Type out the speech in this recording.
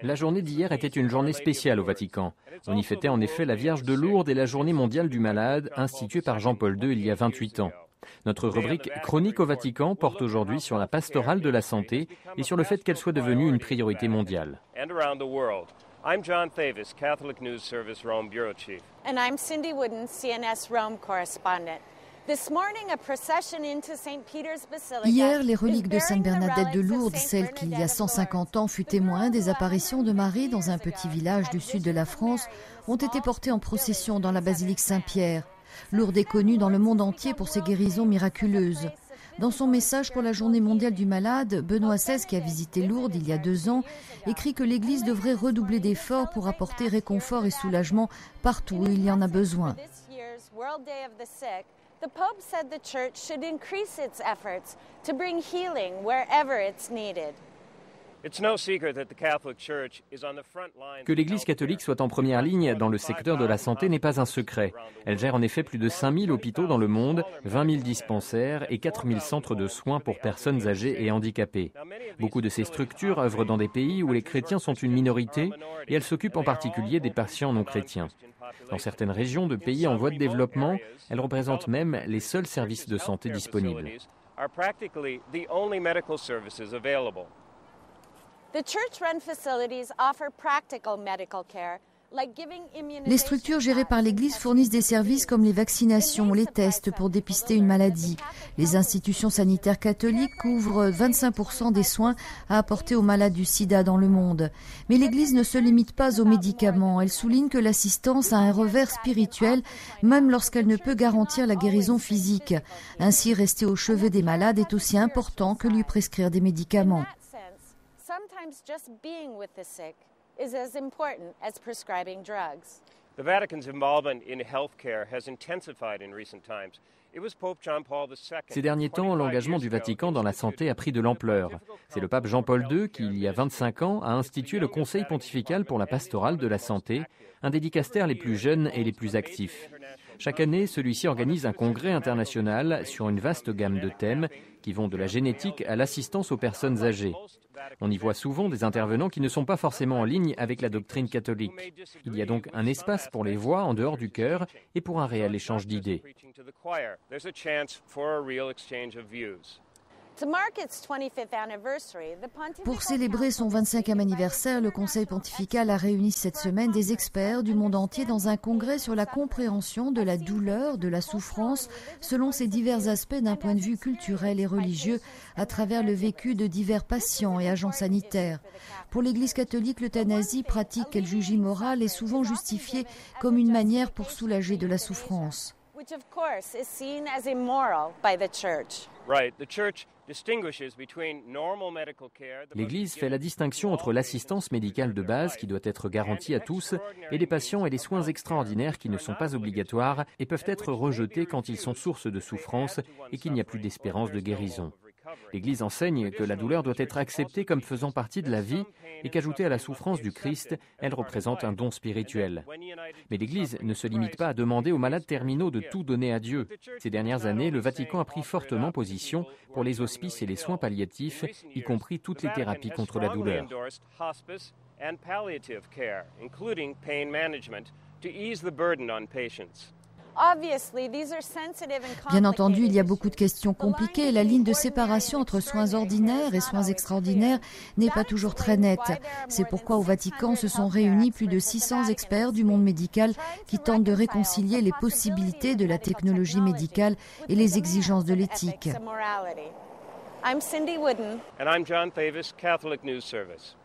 La journée d'hier était une journée spéciale au Vatican. On y fêtait en effet la Vierge de Lourdes et la Journée mondiale du malade, instituée par Jean-Paul II il y a 28 ans. Notre rubrique Chronique au Vatican porte aujourd'hui sur la pastorale de la santé et sur le fait qu'elle soit devenue une priorité mondiale. I'm John Thavis, Catholic News Service Rome Bureau Chief. And I'm Cindy Wooden, CNS Rome correspondent. Hier, les reliques de Sainte Bernadette de Lourdes, celle qui, il y a 150 ans, fut témoin des apparitions de Marie dans un petit village du sud de la France, ont été portées en procession dans la basilique Saint-Pierre. Lourdes est connue dans le monde entier pour ses guérisons miraculeuses. Dans son message pour la Journée mondiale du malade, Benoît XVI, qui a visité Lourdes il y a 2 ans, écrit que l'Église devrait redoubler d'efforts pour apporter réconfort et soulagement partout où il y en a besoin. The Pope said the Church should increase its efforts to bring healing wherever it's needed. Que l'Église catholique soit en première ligne dans le secteur de la santé n'est pas un secret. Elle gère en effet plus de 5000 hôpitaux dans le monde, 20 000 dispensaires et 4000 centres de soins pour personnes âgées et handicapées. Beaucoup de ces structures œuvrent dans des pays où les chrétiens sont une minorité et elles s'occupent en particulier des patients non chrétiens. Dans certaines régions de pays en voie de développement, elles représentent même les seuls services de santé disponibles. Les structures gérées par l'Église fournissent des services comme les vaccinations, les tests pour dépister une maladie. Les institutions sanitaires catholiques couvrent 25% des soins à apporter aux malades du sida dans le monde. Mais l'Église ne se limite pas aux médicaments. Elle souligne que l'assistance a un revers spirituel, même lorsqu'elle ne peut garantir la guérison physique. Ainsi, rester au chevet des malades est aussi important que lui prescrire des médicaments. Sometimes just being with the sick is as important as prescribing drugs. The Vatican's involvement in healthcare has intensified in recent times. It was Pope John Paul II. Ces derniers temps, l'engagement du Vatican dans la santé a pris de l'ampleur. C'est le pape Jean-Paul II qui, il y a 25 ans, a institué le Conseil pontifical pour la pastorale de la santé, un des dicastères les plus jeunes et les plus actifs. Chaque année, celui-ci organise un congrès international sur une vaste gamme de thèmes qui vont de la génétique à l'assistance aux personnes âgées. On y voit souvent des intervenants qui ne sont pas forcément en ligne avec la doctrine catholique. Il y a donc un espace pour les voix en dehors du chœur et pour un réel échange d'idées. Pour célébrer son 25e anniversaire, le Conseil pontifical a réuni cette semaine des experts du monde entier dans un congrès sur la compréhension de la douleur, de la souffrance, selon ses divers aspects d'un point de vue culturel et religieux, à travers le vécu de divers patients et agents sanitaires. Pour l'Église catholique, l'euthanasie, pratique qu'elle juge immorale, est souvent justifiée comme une manière pour soulager de la souffrance. Which of course is seen as immoral by the Church. L'Église fait la distinction entre l'assistance médicale de base qui doit être garantie à tous et les patients et les soins extraordinaires qui ne sont pas obligatoires et peuvent être rejetés quand ils sont source de souffrance et qu'il n'y a plus d'espérance de guérison. L'Église enseigne que la douleur doit être acceptée comme faisant partie de la vie et qu'ajoutée à la souffrance du Christ, elle représente un don spirituel. Mais l'Église ne se limite pas à demander aux malades terminaux de tout donner à Dieu. Ces dernières années, le Vatican a pris fortement position pour les hospices et les soins palliatifs, y compris toutes les thérapies contre la douleur. Bien entendu, il y a beaucoup de questions compliquées. La ligne de séparation entre soins ordinaires et soins extraordinaires n'est pas toujours très nette. C'est pourquoi au Vatican se sont réunis plus de 600 experts du monde médical qui tentent de réconcilier les possibilités de la technologie médicale et les exigences de l'éthique. I'm Cindy Wooden. And I'm John Thavis, Catholic News Service.